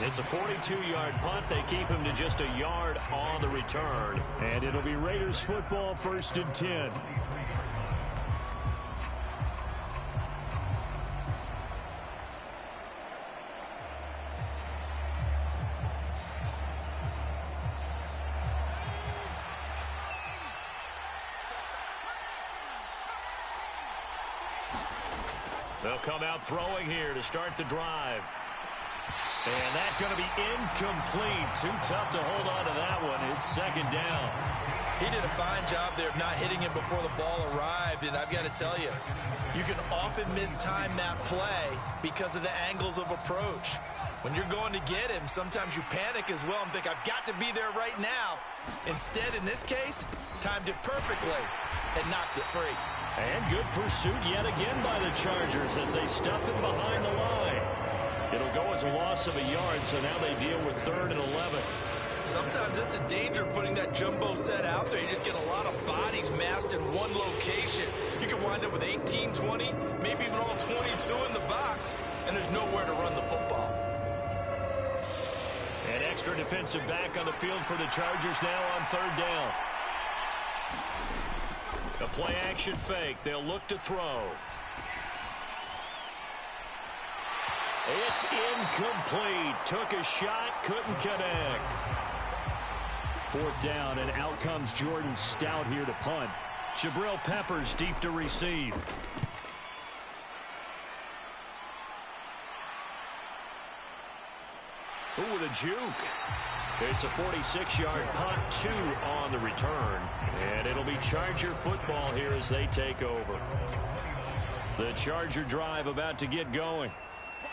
It's a 42-yard punt. They keep him to just a yard on the return. And it'll be Raiders football, 1st and 10. They'll come out throwing here to start the drive. And that's going to be incomplete. Too tough to hold on to that one. It's 2nd down. He did a fine job there of not hitting him before the ball arrived. And I've got to tell you, you can often mistime that play because of the angles of approach. When you're going to get him, sometimes you panic as well and think, I've got to be there right now. Instead, in this case, timed it perfectly and knocked it free. And good pursuit yet again by the Chargers as they stuff him behind the line. It'll go as a loss of a yard, so now they deal with 3rd and 11. Sometimes it's a danger putting that jumbo set out there. You just get a lot of bodies massed in one location. You can wind up with 18, 20, maybe even all 22 in the box, and there's nowhere to run the football. An extra defensive back on the field for the Chargers now on 3rd down. A play-action fake. They'll look to throw. It's incomplete. Took a shot, couldn't connect. 4th down, and out comes Jordan Stout here to punt. Jabril Peppers deep to receive. Ooh, with a juke. It's a 46-yard punt, 2 on the return. And it'll be Charger football here as they take over. The Charger drive about to get going.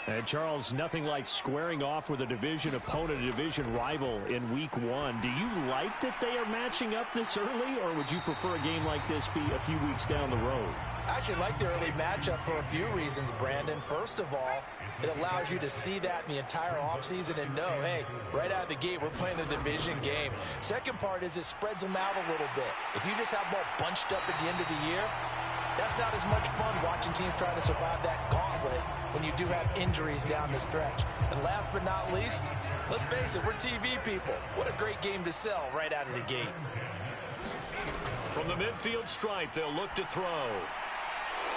And Charles, nothing like squaring off with a division opponent, a division rival in week 1. Do you like that they are matching up this early, or would you prefer a game like this be a few weeks down the road? I actually like the early matchup for a few reasons, Brandon. First of all, it allows you to see that in the entire offseason and know, hey, right out of the gate, we're playing a division game. Second part is it spreads them out a little bit. If you just have them all bunched up at the end of the year, that's not as much fun watching teams trying to survive that gauntlet when you do have injuries down the stretch. And last but not least, let's face it, we're TV people. What a great game to sell right out of the gate. From the midfield stripe, they'll look to throw.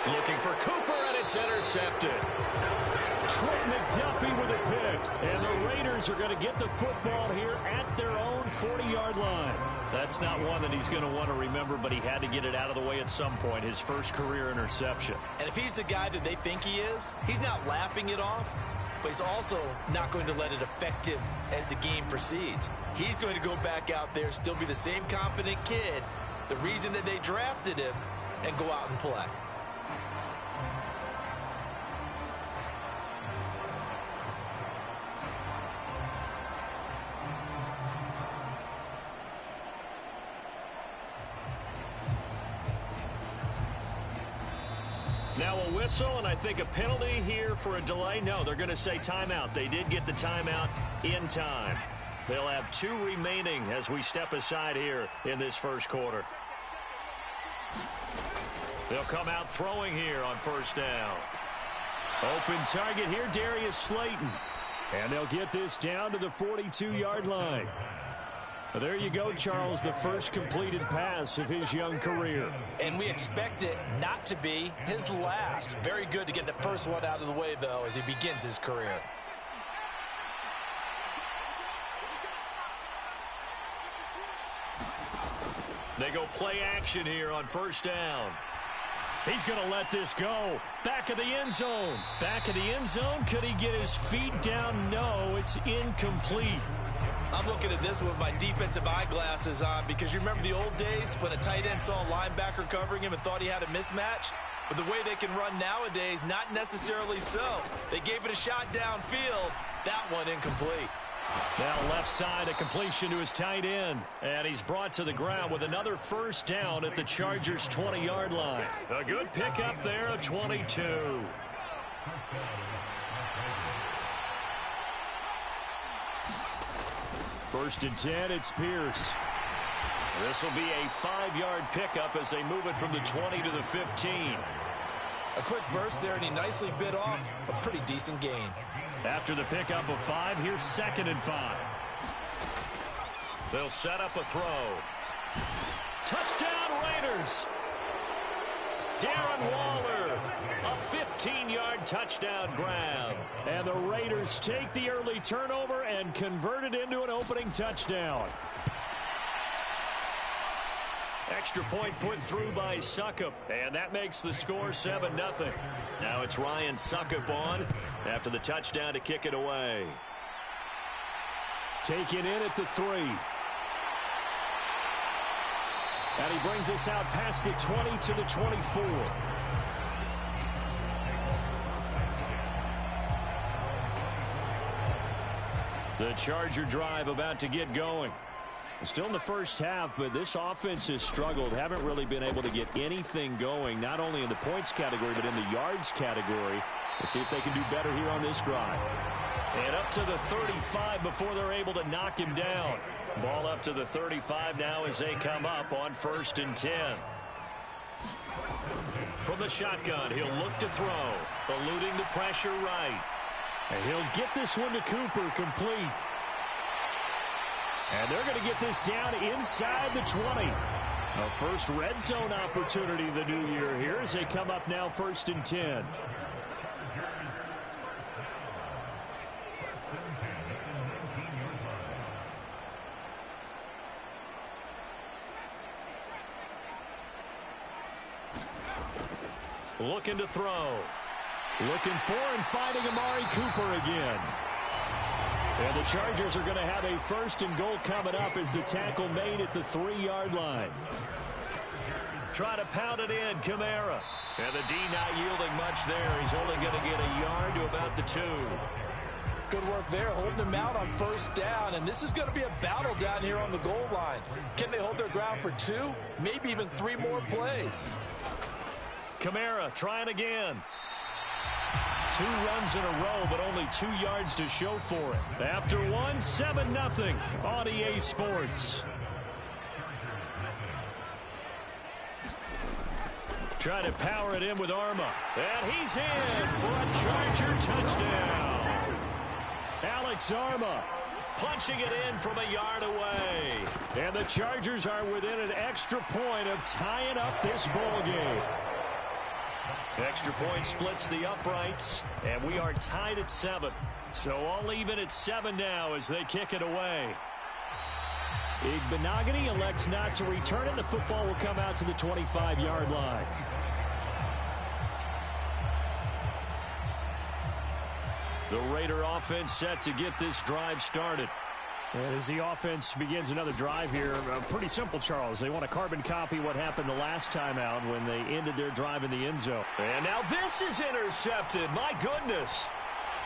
Looking for Cooper, and it's intercepted. Trent McDuffie with a pick. And the Raiders are going to get the football here at their own 40-yard line. That's not one that he's going to want to remember, but he had to get it out of the way at some point. His first career interception. And if he's the guy that they think he is, he's not laughing it off, but he's also not going to let it affect him as the game proceeds. He's going to go back out there, still be the same confident kid, the reason that they drafted him, and go out and play. Now a whistle, and I think a penalty here for a delay. No, they're going to say timeout. They did get the timeout in time. They'll have 2 remaining as we step aside here in this first quarter. They'll come out throwing here on 1st down. Open target here, Darius Slayton. And they'll get this down to the 42-yard line. There you go, Charles, the first completed pass of his young career. And we expect it not to be his last. Very good to get the first one out of the way, though, as he begins his career. They go play action here on 1st down. He's going to let this go. Back of the end zone. Back of the end zone. Could he get his feet down? No, it's incomplete. I'm looking at this with my defensive eyeglasses on because you remember the old days when a tight end saw a linebacker covering him and thought he had a mismatch? But the way they can run nowadays, not necessarily so. They gave it a shot downfield. That one incomplete. Now left side, a completion to his tight end. And he's brought to the ground with another 1st down at the Chargers' 20-yard line. A good pickup there of 22. First and 10, it's Pierce. This will be a 5-yard pickup as they move it from the 20 to the 15. A quick burst there, and he nicely bit off a pretty decent gain. After the pickup of 5, here's 2nd and 5. They'll set up a throw. Touchdown Raiders! Darren Waller, a 15-yard touchdown grab. And the Raiders take the early turnover and convert it into an opening touchdown. Extra point put through by Succop, and that makes the score 7-0. Now it's Ryan Succop on after the touchdown to kick it away. Taken in at the 3. And he brings us out past the 20 to the 24. The Charger drive about to get going. Still in the first half, but this offense has struggled. Haven't really been able to get anything going, not only in the points category, but in the yards category. We'll see if they can do better here on this drive. And up to the 35 before they're able to knock him down. Ball up to the 35 now as they come up on 1st and 10. From the shotgun, he'll look to throw, eluding the pressure right. And he'll get this one to Cooper, complete. And they're going to get this down inside the 20. A first red zone opportunity the new year here as they come up now 1st and 10. Looking to throw. Looking for and finding Amari Cooper again. And the Chargers are going to have a 1st and goal coming up as the tackle made at the 3-yard line. Try to pound it in, Kamara. And the D not yielding much there. He's only going to get a yard to about the 2. Good work there, holding them out on 1st down. And this is going to be a battle down here on the goal line. Can they hold their ground for 2? Maybe even 3 more plays. Kamara trying again. 2 runs in a row, but only 2 yards to show for it. After 1, 7-0 on EA Sports. Try to power it in with Arma. And he's in for a Charger touchdown. Alex Arma punching it in from a yard away. And the Chargers are within an extra point of tying up this ball game. Extra point splits the uprights, and we are tied at 7. So all even at 7 now as they kick it away. Igbinoghene elects not to return it. The football will come out to the 25-yard line. The Raider offense set to get this drive started. And as the offense begins another drive here, pretty simple, Charles. They want to carbon copy what happened the last time out when they ended their drive in the end zone. And now this is intercepted. My goodness.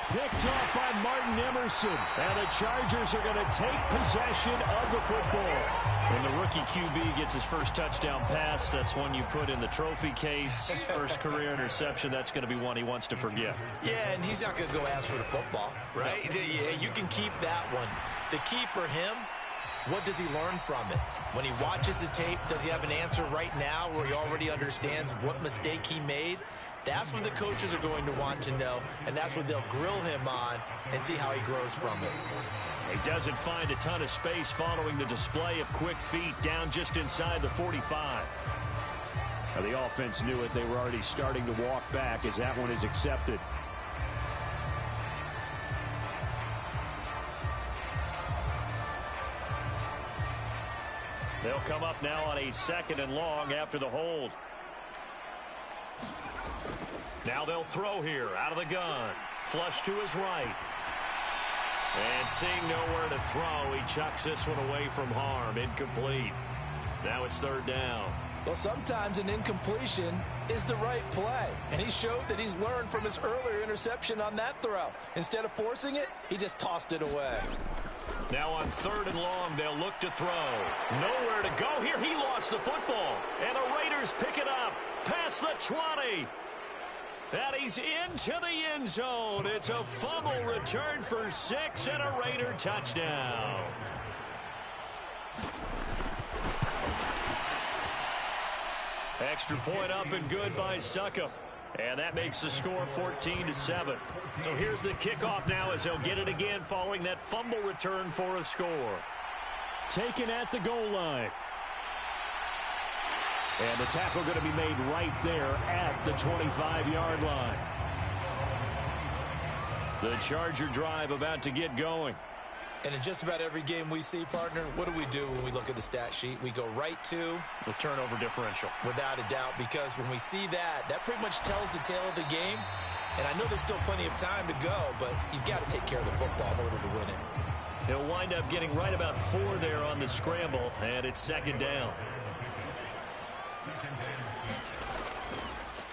Picked off by Martin Emerson. And the Chargers are going to take possession of the football. When the rookie QB gets his first touchdown pass, that's one you put in the trophy case. First career interception, that's going to be one he wants to forget. Yeah, and he's not going to go ask for the football, right? Yeah, you can keep that one. The key for him, what does he learn from it? When he watches the tape, does he have an answer right now where he already understands what mistake he made? That's what the coaches are going to want to know, and that's what they'll grill him on and see how he grows from it. He doesn't find a ton of space following the display of quick feet down just inside the 45. Now the offense knew it. They were already starting to walk back as that one is accepted. They'll come up now on a 2nd and long after the hold. Now they'll throw here out of the gun. Flush to his right. And seeing nowhere to throw, he chucks this one away from harm. Incomplete. Now it's 3rd down. Well, sometimes an incompletion is the right play. And he showed that he's learned from his earlier interception on that throw. Instead of forcing it, he just tossed it away. Now on 3rd and long, they'll look to throw. Nowhere to go here. He lost the football. And the Raiders pick it up past the 20. And he's into the end zone. It's a fumble return for 6 and a Raider touchdown. Extra point up and good by Succop. And that makes the score 14-7. So here's the kickoff now as he'll get it again following that fumble return for a score. Taken at the goal line. And the tackle going to be made right there at the 25-yard line. The Charger drive about to get going. And in just about every game we see, partner, what do when we look at the stat sheet? We go right to the turnover differential. Without a doubt, because when we see that, that pretty much tells the tale of the game. And I know there's still plenty of time to go, but you've got to take care of the football in order to win it. He'll wind up getting right about 4 there on the scramble, and it's second down.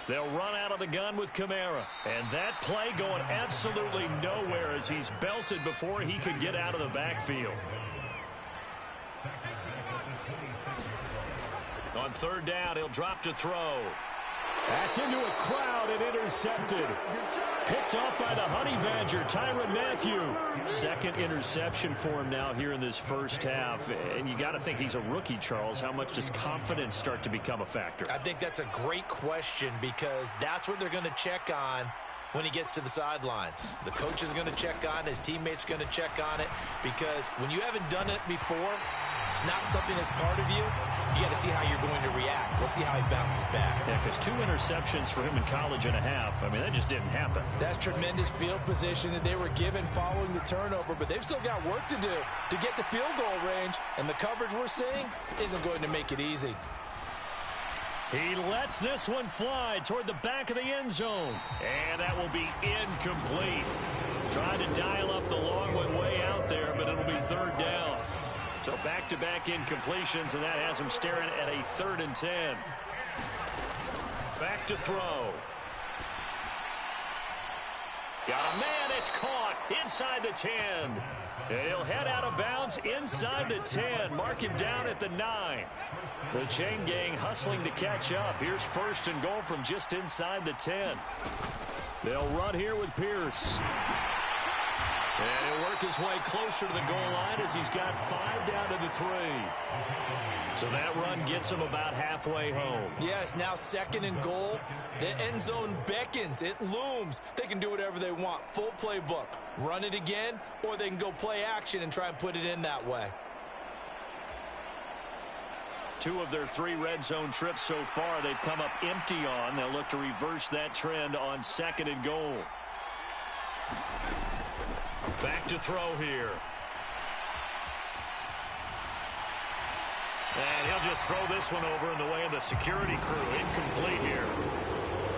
They'll run out of the gun with Kamara. And that play going absolutely nowhere as he's belted before he could get out of the backfield. On third down, he'll drop to throw. That's into a crowd and intercepted. Picked off by the Honey Badger, Tyrann Mathieu. Second interception for him now here in this first half. And you got to think he's a rookie, Charles. How much does confidence start to become a factor? I think that's a great question because that's what they're going to check on when he gets to the sidelines. The coach is going to check on it. His teammates are going to check on it because when you haven't done it before, it's not something that's part of you. You got to see how you're going to react. Let's see how he bounces back. Yeah, because 2 interceptions for him in college and a half. I mean, that just didn't happen. That's tremendous field position that they were given following the turnover, but they've still got work to do to get the field goal range, and the coverage we're seeing isn't going to make it easy. He lets this one fly toward the back of the end zone, and that will be incomplete. Trying to dial up the long one way out there, but it'll be third down. So back-to-back incompletions, and that has him staring at a 3rd and 10. Back to throw. Got a man, it's caught inside the 10. And he'll head out of bounds inside the 10. Mark him down at the 9. The chain gang hustling to catch up. Here's 1st and goal from just inside the 10. They'll run here with Pierce. And he'll work his way closer to the goal line as he's got 5 down to the 3. So that run gets him about halfway home. Yes, now 2nd and goal. The end zone beckons. It looms. They can do whatever they want. Full playbook. Run it again, or they can go play action and try and put it in that way. 2 of their 3 red zone trips so far they've come up empty on. They'll look to reverse that trend on 2nd and goal. Back to throw here. And he'll just throw this one over in the way of the security crew. Incomplete here.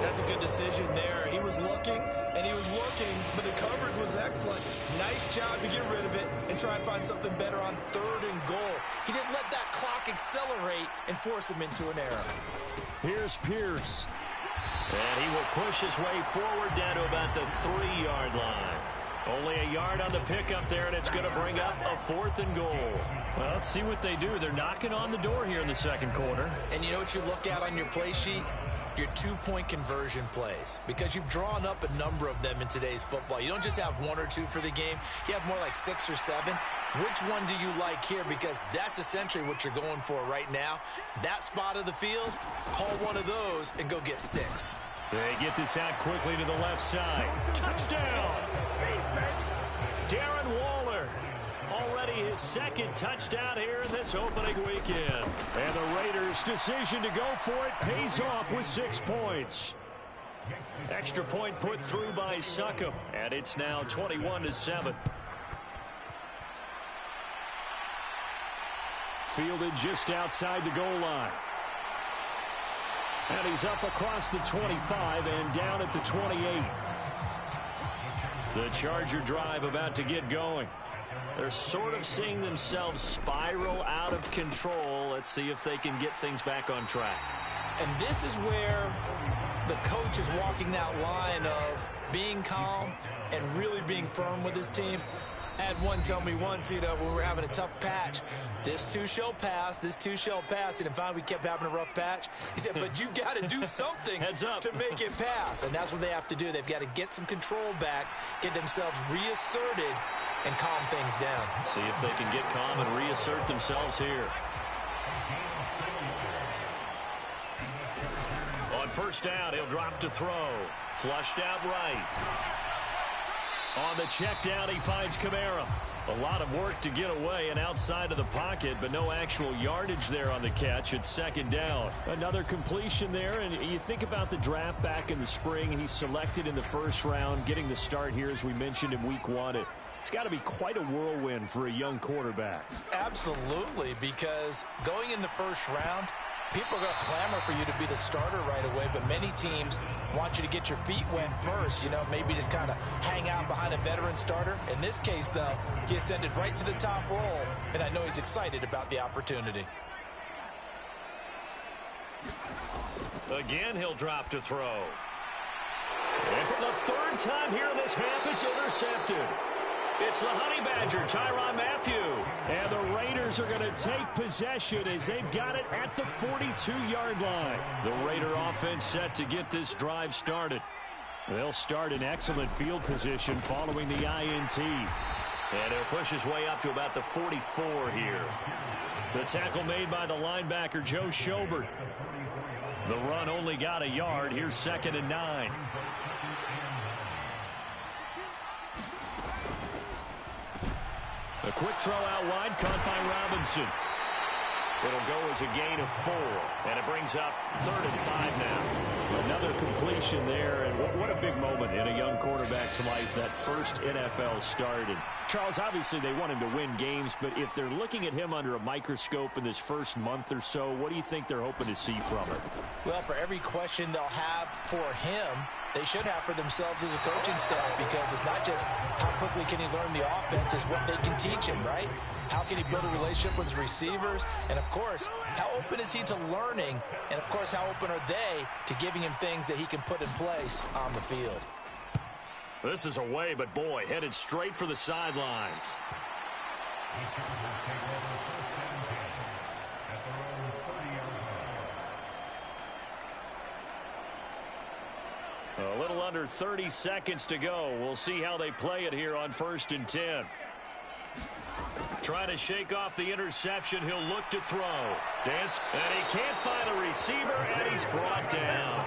That's a good decision there. He was looking, and he was looking, but the coverage was excellent. Nice job to get rid of it and try and find something better on 3rd and goal. He didn't let that clock accelerate and force him into an error. Here's Pierce. And he will push his way forward down to about the 3-yard line. Only a yard on the pickup there, and it's going to bring up a 4th and goal. Well, let's see what they do. They're knocking on the door here in the second quarter. And you know what you look at on your play sheet? Your 2-point conversion plays, because you've drawn up a number of them in today's football. You don't just have 1 or 2 for the game. You have more like 6 or 7. Which one do you like here? Because that's essentially what you're going for right now. That spot of the field, call one of those and go get 6. They get this out quickly to the left side. Touchdown! Darren Waller. Already his 2nd touchdown here in this opening weekend. And the Raiders' decision to go for it pays off with 6 points. Extra point put through by Succop. And it's now 21-7. Fielded just outside the goal line. And he's up across the 25 and down at the 28. The Charger drive about to get going. They're sort of seeing themselves spiral out of control. Let's see if they can get things back on track. And this is where the coach is walking that line of being calm and really being firm with his team. I had one tell me once, when we were having a tough patch, this too shall pass, this too shall pass. And finally we kept having a rough patch. He said, but you got to do something to make it pass. And that's what they have to do. They've got to get some control back, get themselves reasserted, and calm things down. See if they can get calm and reassert themselves here. On 1st first out. He'll drop to throw. Flushed out right. On the check down, he finds Kamara. A lot of work to get away and outside of the pocket, but no actual yardage there on the catch. It's second down. Another completion there, and you think about the draft back in the spring. He's selected in the first round, getting the start here, as we mentioned, in week 1. It's got to be quite a whirlwind for a young quarterback. Absolutely, because going in the first round, people are going to clamor for you to be the starter right away, but many teams want you to get your feet wet first, maybe just kind of hang out behind a veteran starter. In this case, though, he ascended right to the top role, and I know he's excited about the opportunity. Again, he'll drop to throw. And for the third time here in this half, it's intercepted. It's the Honey Badger, Tyrann Mathieu. And the Raiders are going to take possession as they've got it at the 42-yard line. The Raider offense set to get this drive started. They'll start in excellent field position following the INT. And he'll push his way up to about the 44 here. The tackle made by the linebacker, Joe Schobert. The run only got a yard. Here's 2nd and 9. A quick throw out wide, caught by Robinson. It'll go as a gain of 4, and it brings up 3rd and 5 now. Another completion there, and what a big moment in a young quarterback's life, that first NFL start. And Charles, obviously they want him to win games, but if they're looking at him under a microscope in this first month or so, what do you think they're hoping to see from him? Well, for every question they'll have for him, they should have for themselves as a coaching staff, because it's not just how quickly can he learn the offense, it's what they can teach him, right? How can he build a relationship with his receivers? And, of course, how open is he to learning? And, of course, how open are they to giving him things that he can put in place on the field? This is away, but, boy, headed straight for the sidelines. A little under 30 seconds to go. We'll see how they play it here on 1st and 10. Trying to shake off the interception. He'll look to throw. Dance, and he can't find a receiver, and he's brought down.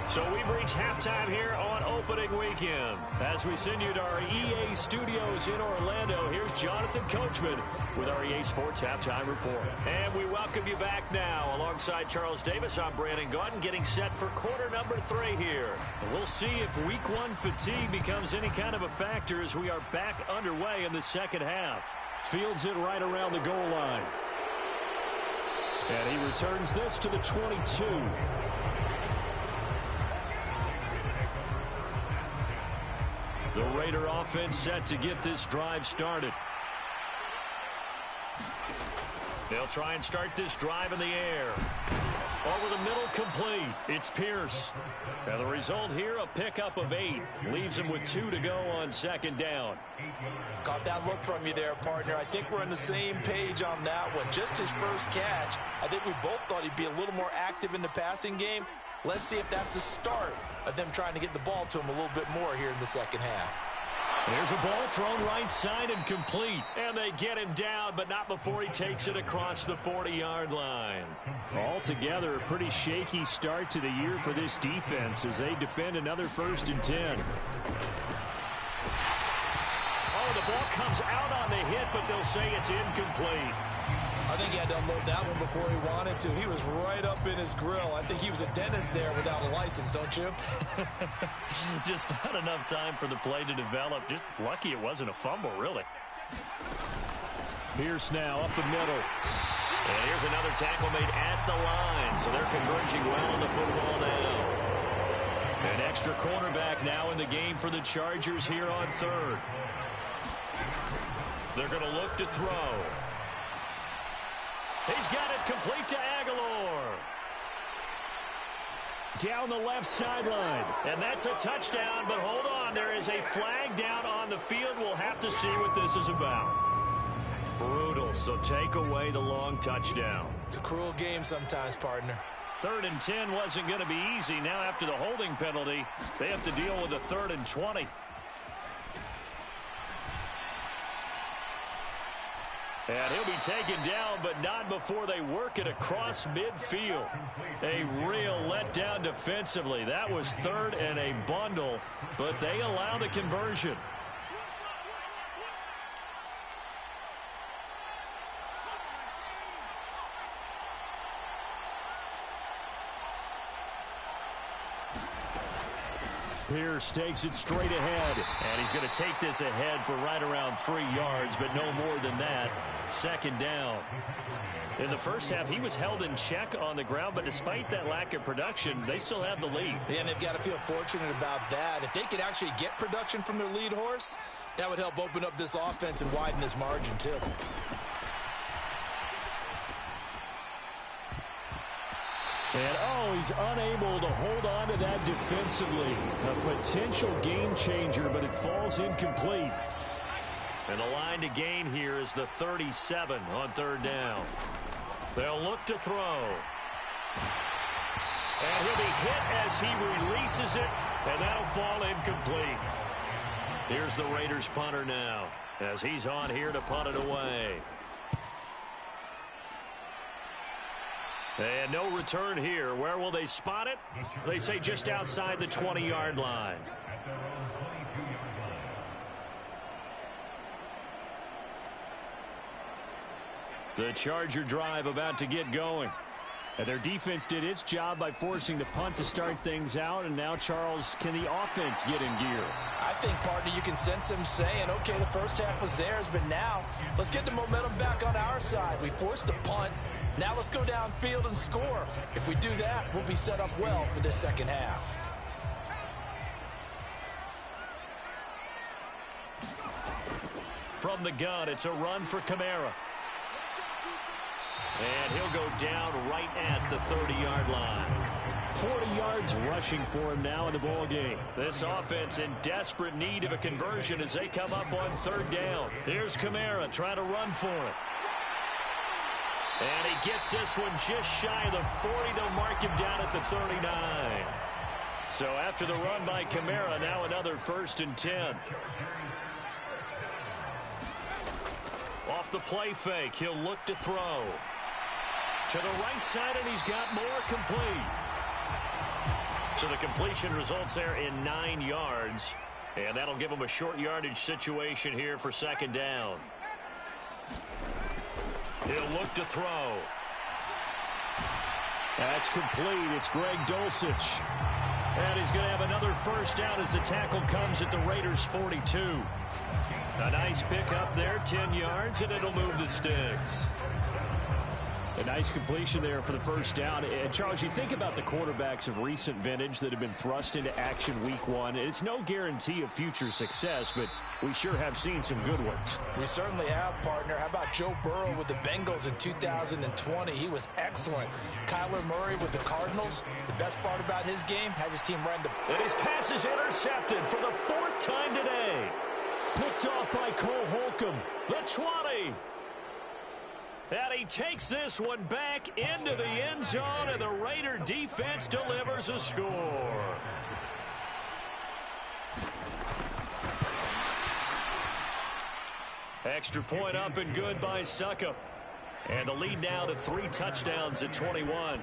So we've reached halftime here on opening weekend. As we send you to our EA studios in Orlando, here's Jonathan Coachman with our EA Sports Halftime Report. And we welcome you back now. Alongside Charles Davis, I'm Brandon Gaudin, getting set for quarter number 3 here. And we'll see if week 1 fatigue becomes any kind of a factor as we are back underway in the second half. Fields it right around the goal line. And he returns this to the 22. The Raider offense set to get this drive started. They'll try and start this drive in the air. Over the middle, complete. It's Pierce. And the result here, a pickup of 8. Leaves him with 2 to go on 2nd down. Caught that look from you there, partner. I think we're on the same page on that one. Just his first catch. I think we both thought he'd be a little more active in the passing game. Let's see if that's the start of them trying to get the ball to him a little bit more here in the second half. There's a ball thrown right side and complete. And they get him down, but not before he takes it across the 40-yard line. Altogether, a pretty shaky start to the year for this defense as they defend another 1st and 10. Oh, the ball comes out on the hit, but they'll say it's incomplete. I think he had to unload that one before he wanted to. He was right up in his grill. I think he was a dentist there without a license, don't you? Just not enough time for the play to develop. Just lucky it wasn't a fumble, really. Pierce now up the middle. And here's another tackle made at the line. So they're converging well on the football now. An extra cornerback now in the game for the Chargers here on 3rd. They're going to look to throw. He's got it complete to Aguilar. Down the left sideline. And that's a touchdown, but hold on. There is a flag down on the field. We'll have to see what this is about. Brutal, so take away the long touchdown. It's a cruel game sometimes, partner. 3rd and 10 wasn't going to be easy. Now after the holding penalty, they have to deal with a 3rd and 20. And he'll be taken down, but not before they work it across midfield. A real letdown defensively. That was third and a bundle, but they allow the conversion. Pierce takes it straight ahead. And he's going to take this ahead for right around 3 yards, but no more than that. Second down. In the first half, he was held in check on the ground, but despite that lack of production, they still have the lead. Yeah, and they've got to feel fortunate about that. If they could actually get production from their lead horse, that would help open up this offense and widen this margin, too. And, oh, he's unable to hold on to that defensively. A potential game changer, but it falls incomplete. And the line to gain here is the 37 on third down. They'll look to throw. And he'll be hit as he releases it, and that'll fall incomplete. Here's the Raiders punter now, as he's on here to punt it away. And no return here. Where will they spot it? They say just outside the 20-yard line. The Charger drive about to get going. And their defense did its job by forcing the punt to start things out. And now, Charles, can the offense get in gear? I think, partner, you can sense them saying, okay, the first half was theirs, but now let's get the momentum back on our side. We forced a punt. Now let's go downfield and score. If we do that, we'll be set up well for this second half. From the gun, it's a run for Kamara. And he'll go down right at the 30-yard line. 40 yards rushing for him now in the ball game. This offense in desperate need of a conversion as they come up on third down. Here's Kamara trying to run for it. And he gets this one just shy of the 40. They'll mark him down at the 39. So after the run by Kamara, now another 1st and 10. Off the play fake, he'll look to throw. To the right side, and he's got more complete. So the completion results there in 9 yards. And that'll give him a short yardage situation here for second down. He'll look to throw. That's complete. It's Greg Dulcich. And he's going to have another first down as the tackle comes at the Raiders' 42. A nice pick up there, 10 yards, and it'll move the sticks. A nice completion there for the first down. And, Charles, you think about the quarterbacks of recent vintage that have been thrust into action week one. It's no guarantee of future success, but we sure have seen some good ones. We certainly have, partner. How about Joe Burrow with the Bengals in 2020? He was excellent. Kyler Murray with the Cardinals. The best part about his game, has his team right in the... And his pass is intercepted for the 4th time today. Picked off by Cole Holcomb. The 20. And he takes this one back into the end zone, and the Raider defense delivers a score. Extra point up and good by Succop. And the lead now to 3 touchdowns at 21.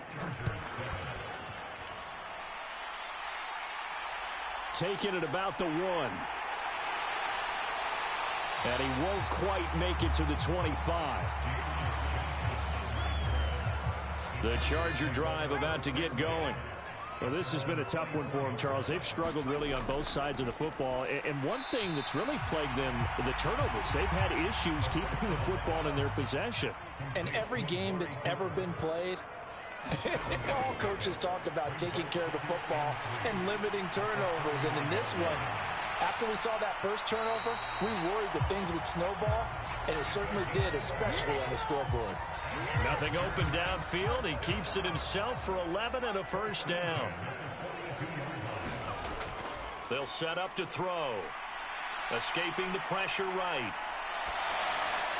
Taking it about the 1. And he won't quite make it to the 25. The Charger drive about to get going. Well, this has been a tough one for them, Charles. They've struggled really on both sides of the football. And one thing that's really plagued them, the turnovers. They've had issues keeping the football in their possession. And every game that's ever been played, all coaches talk about taking care of the football and limiting turnovers. And in this one, after we saw that first turnover, we worried that things would snowball, and it certainly did, especially on the scoreboard. Nothing open downfield. He keeps it himself for 11 and a first down. They'll set up to throw. Escaping the pressure right.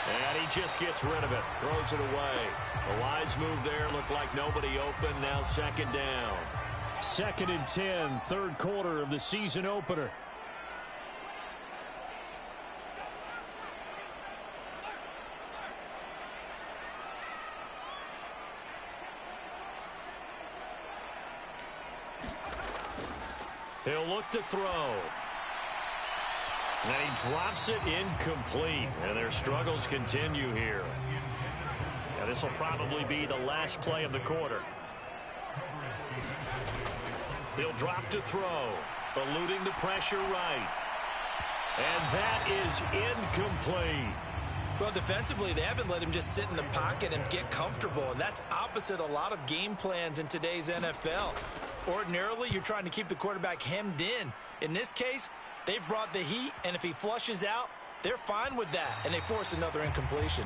And he just gets rid of it. Throws it away. A wise move there. Looked like nobody open. Now second down. 2nd and 10, 3rd quarter of the season opener. He'll look to throw. And he drops it incomplete. And their struggles continue here. Now, this will probably be the last play of the quarter. He'll drop to throw, eluding the pressure right. And that is incomplete. Well, defensively, they haven't let him just sit in the pocket and get comfortable, and that's opposite a lot of game plans in today's NFL. Ordinarily, you're trying to keep the quarterback hemmed in. In this case, they brought the heat, and if he flushes out, they're fine with that, and they force another incompletion.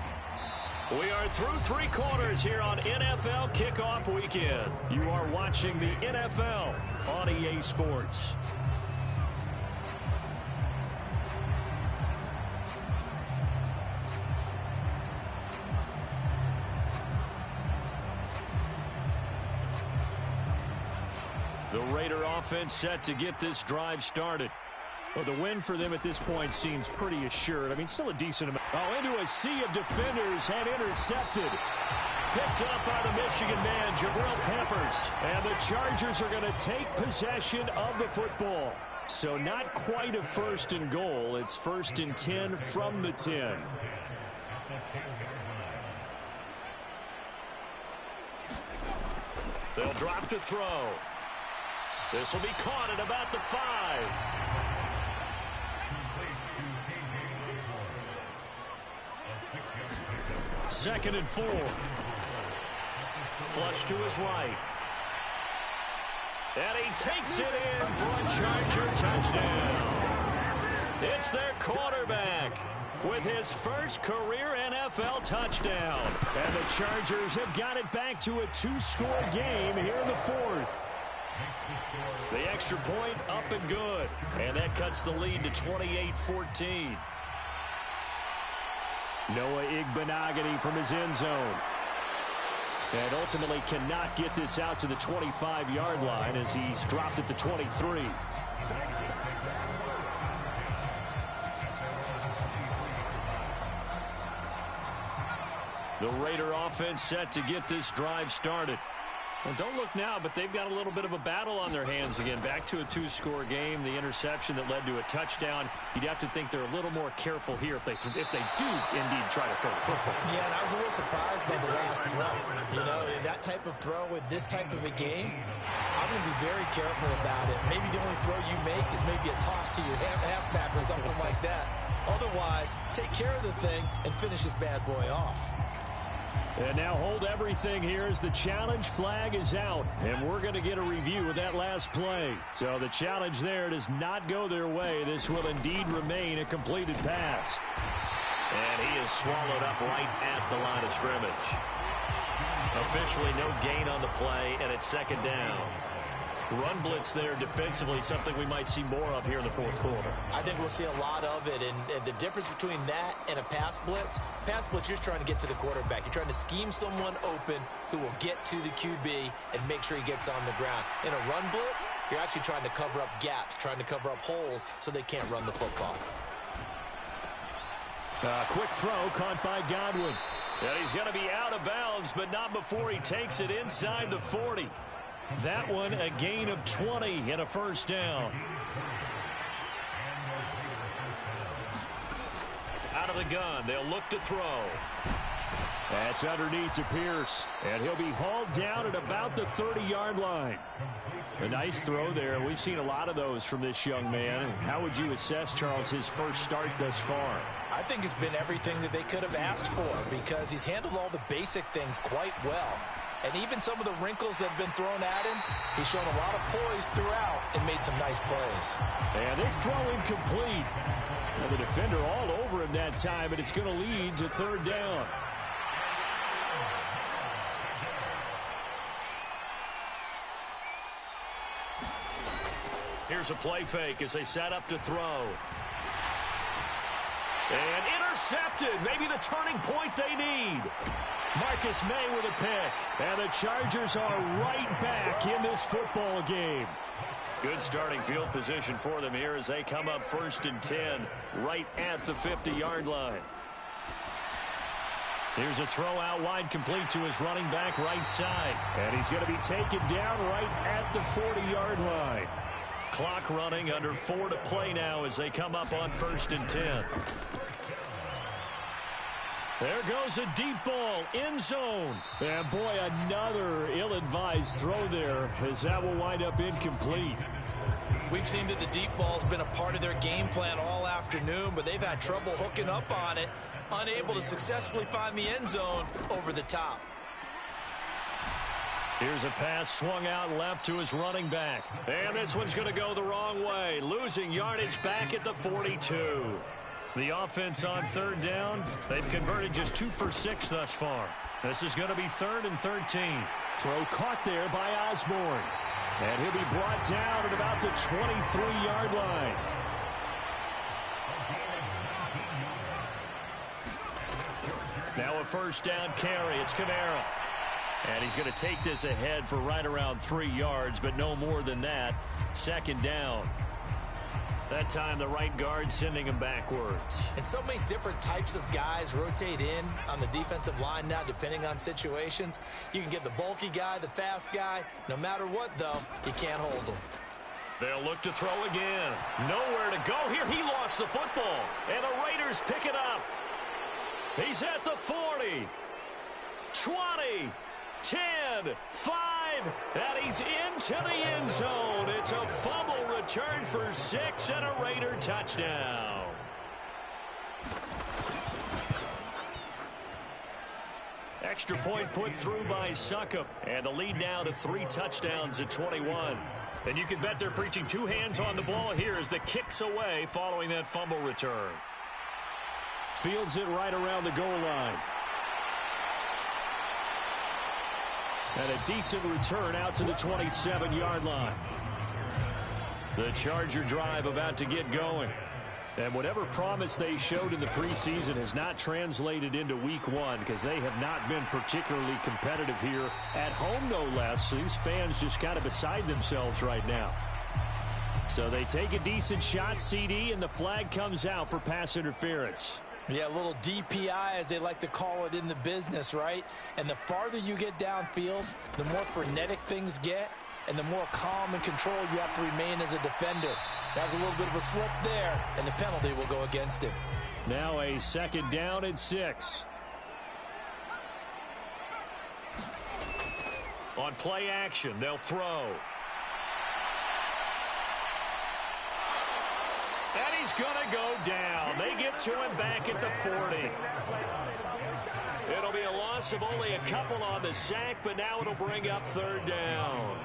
We are through 3 quarters here on NFL Kickoff Weekend. You are watching the NFL on EA Sports. The Raider offense set to get this drive started. Well, the win for them at this point seems pretty assured. I mean, still a decent amount. Oh, into a sea of defenders and intercepted. Picked up by the Michigan man, Jabril Peppers. And the Chargers are going to take possession of the football. So not quite a 1st and goal. It's 1st and 10 from the 10. They'll drop to throw. This will be caught at about the 5. 2nd and 4. Flush to his right. And he takes it in for a Charger touchdown. It's their quarterback with his first career NFL touchdown. And the Chargers have got it back to a 2-score game here in the 4th. The extra point up and good. And that cuts the lead to 28-14. Noah Igbenogany from his end zone. And ultimately cannot get this out to the 25-yard line as he's dropped it to 23. The Raider offense set to get this drive started. Well, don't look now, but they've got a little bit of a battle on their hands again. Back to a 2-score game. The interception that led to a touchdown. You'd have to think they're a little more careful here if they do indeed try to throw the football. Yeah, and I was a little surprised by the last throw. You know, that type of throw with this type of a game, I'm going to be very careful about it. Maybe the only throw you make is maybe a toss to your halfback or something like that. Otherwise, take care of the thing and finish this bad boy off. And now hold everything here as the challenge flag is out. And we're going to get a review of that last play. So the challenge there does not go their way. This will indeed remain a completed pass. And he is swallowed up right at the line of scrimmage. Officially no gain on the play, and it's 2nd down. Run blitz there defensively, something we might see more of here in the 4th quarter. I think we'll see a lot of it, and the difference between that and a pass blitz, you're just trying to get to the quarterback. You're trying to scheme someone open who will get to the QB and make sure he gets on the ground. In a run blitz, you're actually trying to cover up gaps, trying to cover up holes so they can't run the football. Quick throw caught by Godwin. And he's going to be out of bounds, but not before he takes it inside the 40. That one a gain of 20 and a 1st down. Out of the gun, they'll look to throw. That's underneath to Pierce, and he'll be hauled down at about the 30-yard line. A nice throw there. We've seen a lot of those from this young man. How would you assess, Charles, his first start thus far? I think it's been everything that they could have asked for because he's handled all the basic things quite well. And even some of the wrinkles that have been thrown at him, he's shown a lot of poise throughout and made some nice plays. And this throw incomplete. And the defender all over him that time, and it's going to lead to 3rd down. Here's a play fake as they set up to throw. And intercepted. Maybe the turning point they need. Marcus May with a pick. And the Chargers are right back in this football game. Good starting field position for them here as they come up 1st and 10 right at the 50-yard line. Here's a throw out wide complete to his running back right side. And he's going to be taken down right at the 40-yard line. Clock running, under 4 to play now as they come up on 1st and 10. There goes a deep ball, end zone. And boy, another ill-advised throw there as that will wind up incomplete. We've seen that the deep ball's been a part of their game plan all afternoon, but they've had trouble hooking up on it, unable to successfully find the end zone over the top. Here's a pass swung out left to his running back. And this one's going to go the wrong way, losing yardage back at the 42. The offense on 3rd down, they've converted just 2 for 6 thus far. This is going to be 3rd and 13. Throw caught there by Osborne. And he'll be brought down at about the 23-yard line. Now a 1st down carry. It's Kamara. And he's going to take this ahead for right around 3 yards, but no more than that. 2nd down. That time the right guard sending him backwards. And so many different types of guys rotate in on the defensive line now, depending on situations. You can get the bulky guy, the fast guy. No matter what, though, you can't hold them. They'll look to throw again. Nowhere to go here. He lost the football. And the Raiders pick it up. He's at the 40, 20, 10, 5, and he's into the end zone. It's a fumble return for 6 and a Raider touchdown. Extra point put through by Succop, and the lead now to 3 touchdowns at 21. And you can bet they're preaching 2 hands on the ball here as the kick's away following that fumble return. Fields it right around the goal line. And a decent return out to the 27-yard line. The Charger drive about to get going. And whatever promise they showed in the preseason has not translated into week 1 because they have not been particularly competitive here at home, no less. These fans just kind of beside themselves right now. So they take a decent shot, CD, and the flag comes out for pass interference. Yeah, a little DPI, as they like to call it in the business, right? And the farther you get downfield, the more frenetic things get, and the more calm and control you have to remain as a defender. That was a little bit of a slip there, and the penalty will go against him. Now a 2nd down and 6. On play action, they'll throw. And he's going to go down. They get to him back at the 40. It'll be a loss of only a couple on the sack, but now it'll bring up 3rd down.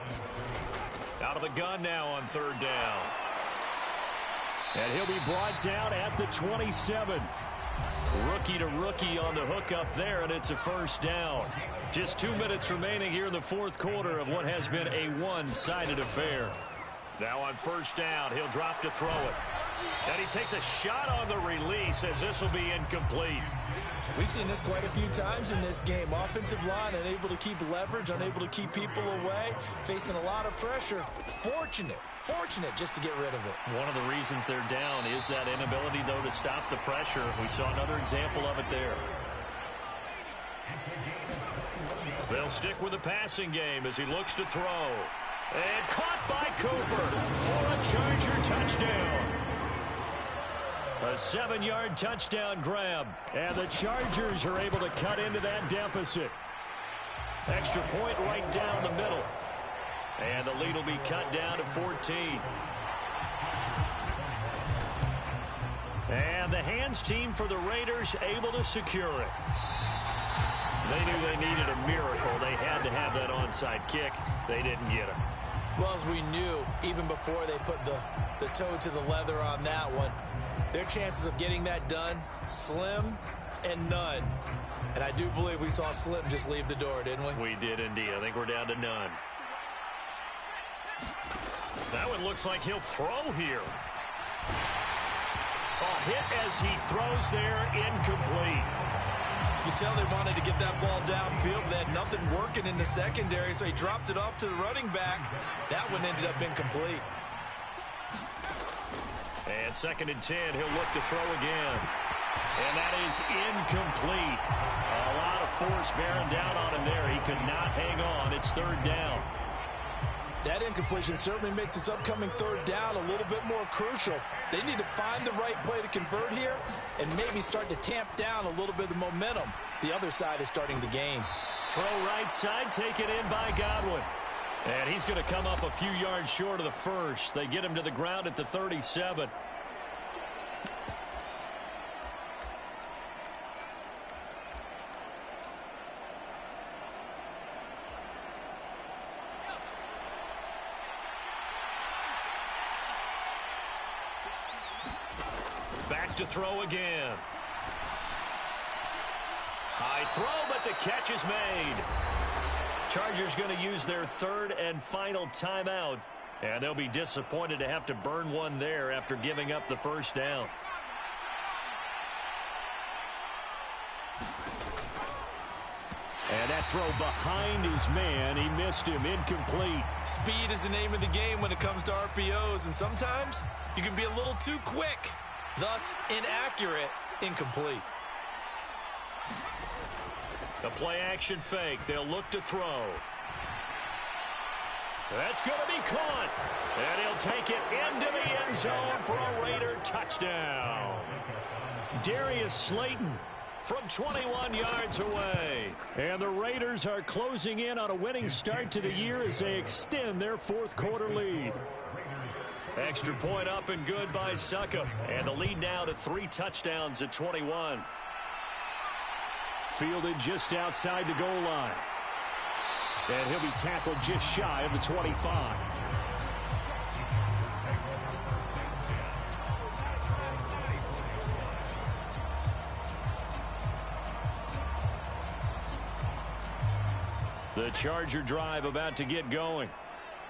Out of the gun now on 3rd down. And he'll be brought down at the 27. Rookie to rookie on the hook up there, and it's a 1st down. Just 2 minutes remaining here in the 4th quarter of what has been a one-sided affair. Now on 1st down, he'll drop to throw it. And he takes a shot on the release as this will be incomplete. We've seen this quite a few times in this game. Offensive line unable to keep leverage, unable to keep people away, facing a lot of pressure. Fortunate just to get rid of it. One of the reasons they're down is that inability, though, to stop the pressure. We saw another example of it there. They'll stick with the passing game as he looks to throw. And caught by Cooper for a Charger touchdown. A 7-yard touchdown grab. And the Chargers are able to cut into that deficit. Extra point right down the middle. And the lead will be cut down to 14. And the hands team for the Raiders able to secure it. They knew they needed a miracle. They had to have that onside kick. They didn't get it. Well, as we knew, even before they put the toe to the leather on that one, their chances of getting that done, slim and none. And I do believe we saw Slim just leave the door, didn't we? We did indeed. I think we're down to none. That one looks like he'll throw here. A hit as he throws there, incomplete. You can tell they wanted to get that ball downfield, but they had nothing working in the secondary, so he dropped it off to the running back. That one ended up incomplete. And 2nd and 10, he'll look to throw again. And that is incomplete. A lot of force bearing down on him there. He could not hang on. It's 3rd down. That incompletion certainly makes this upcoming third down a little bit more crucial. They need to find the right play to convert here and maybe start to tamp down a little bit of the momentum the other side is starting to gain. Throw right side, taken in by Godwin. And he's going to come up a few yards short of the first. They get him to the ground at the 37. Back to throw again. High throw, but the catch is made. Chargers going to use their third and final timeout, and they'll be disappointed to have to burn one there after giving up the first down. And that throw behind his man, he missed him, incomplete. Speed is the name of the game when it comes to RPOs, and sometimes you can be a little too quick, thus inaccurate, incomplete. The play-action fake. They'll look to throw. That's going to be caught. And he'll take it into the end zone for a Raider touchdown. Darius Slayton from 21 yards away. And the Raiders are closing in on a winning start to the year as they extend their fourth quarter lead. Extra point up and good by Succop. And the lead now to 3 touchdowns at 21. Fielded just outside the goal line. And he'll be tackled just shy of the 25. The Charger drive about to get going.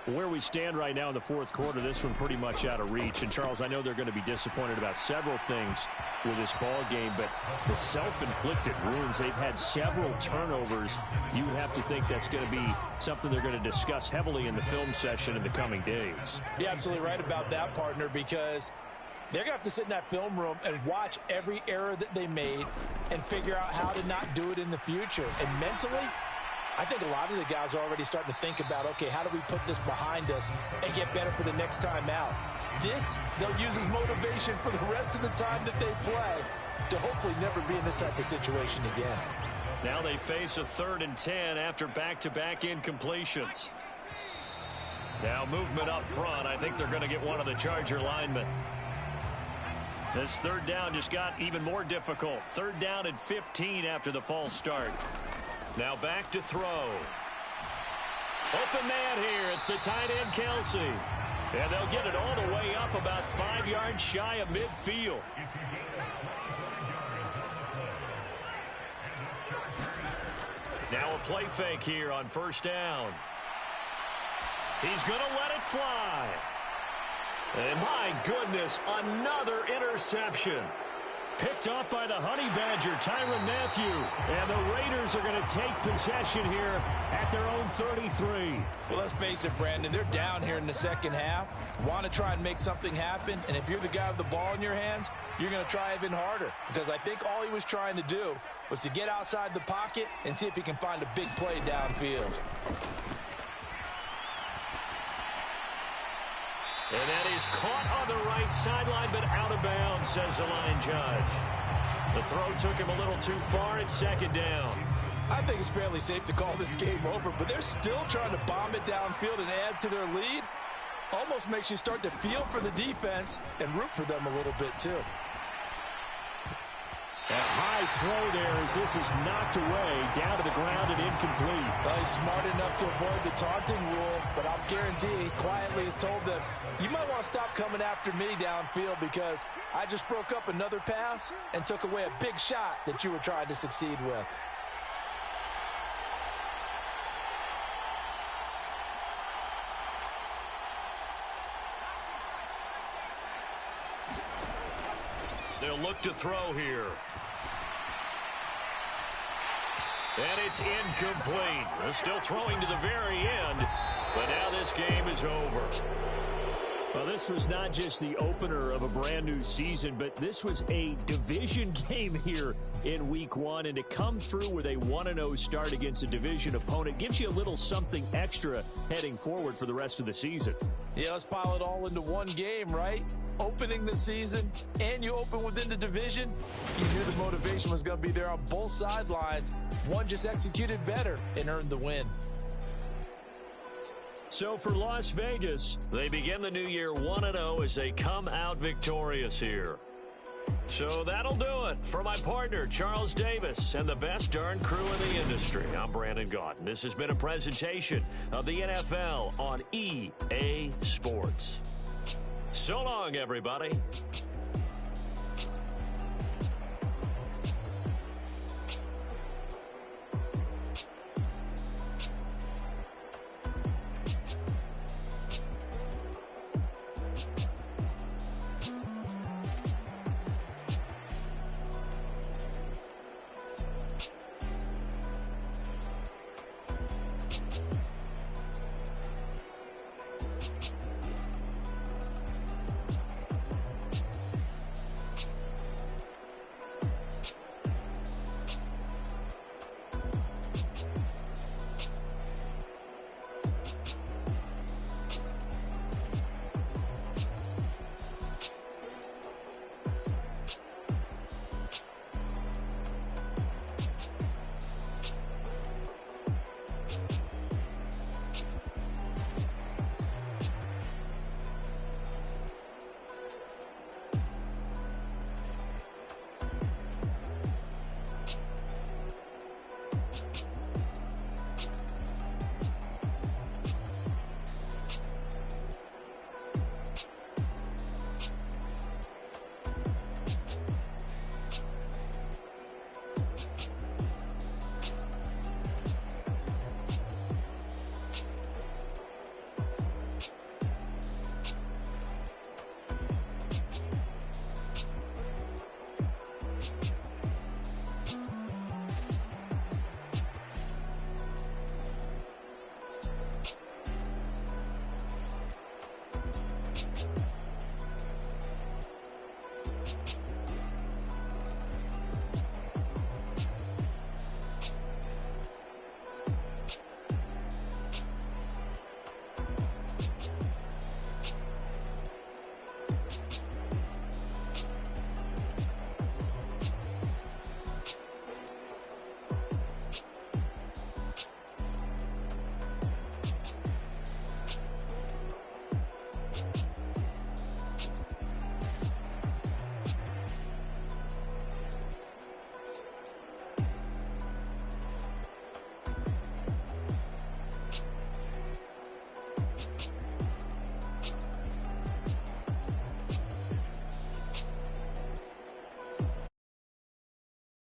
Where we stand right now in the fourth quarter, this one pretty much out of reach. And, Charles, I know they're going to be disappointed about several things with this ball game, but the self-inflicted wounds, they've had several turnovers. You would have to think that's going to be something they're going to discuss heavily in the film session in the coming days. You're absolutely right about that, partner, because they're going to have to sit in that film room and watch every error that they made and figure out how to not do it in the future. And mentally, I think a lot of the guys are already starting to think about, okay, how do we put this behind us and get better for the next time out? This, they'll use as motivation for the rest of the time that they play to hopefully never be in this type of situation again. Now they face a 3rd and 10 after back-to-back incompletions. Now movement up front. I think they're going to get one of the Charger linemen. This third down just got even more difficult. 3rd down and 15 after the false start. Now back to throw. Open man here. It's the tight end, Kelsey. And they'll get it all the way up about 5 yards shy of midfield. Now a play fake here on 1st down. He's going to let it fly. And my goodness, another interception. Picked off by the Honey Badger, Tyrann Mathieu. And the Raiders are going to take possession here at their own 33. Well, let's face it, Brandon, they're down here in the second half. Want to try and make something happen. And if you're the guy with the ball in your hands, you're going to try even harder. Because I think all he was trying to do was to get outside the pocket and see if he can find a big play downfield. And that is caught on the right sideline, but out of bounds, says the line judge. The throw took him a little too far. It's 2nd down. I think it's fairly safe to call this game over, but they're still trying to bomb it downfield and add to their lead. Almost makes you start to feel for the defense and root for them a little bit, too. A high throw there as this is knocked away, down to the ground and incomplete. Well, he's smart enough to avoid the taunting rule, but I'll guarantee he quietly has told them, you might want to stop coming after me downfield because I just broke up another pass and took away a big shot that you were trying to succeed with. They'll look to throw here. And it's incomplete. They're still throwing to the very end, but now this game is over. Well, this was not just the opener of a brand new season, but this was a division game here in week one. And to come through with a 1-0 start against a division opponent gives you a little something extra heading forward for the rest of the season. Yeah, let's pile it all into one game, right? Opening the season, and you open within the division. You knew the motivation was going to be there on both sidelines. One just executed better and earned the win. So for Las Vegas, they begin the new year 1-0 as they come out victorious here. So that'll do it for my partner, Charles Davis, and the best darn crew in the industry. I'm Brandon Gaudin. This has been a presentation of the NFL on EA Sports. So long, everybody.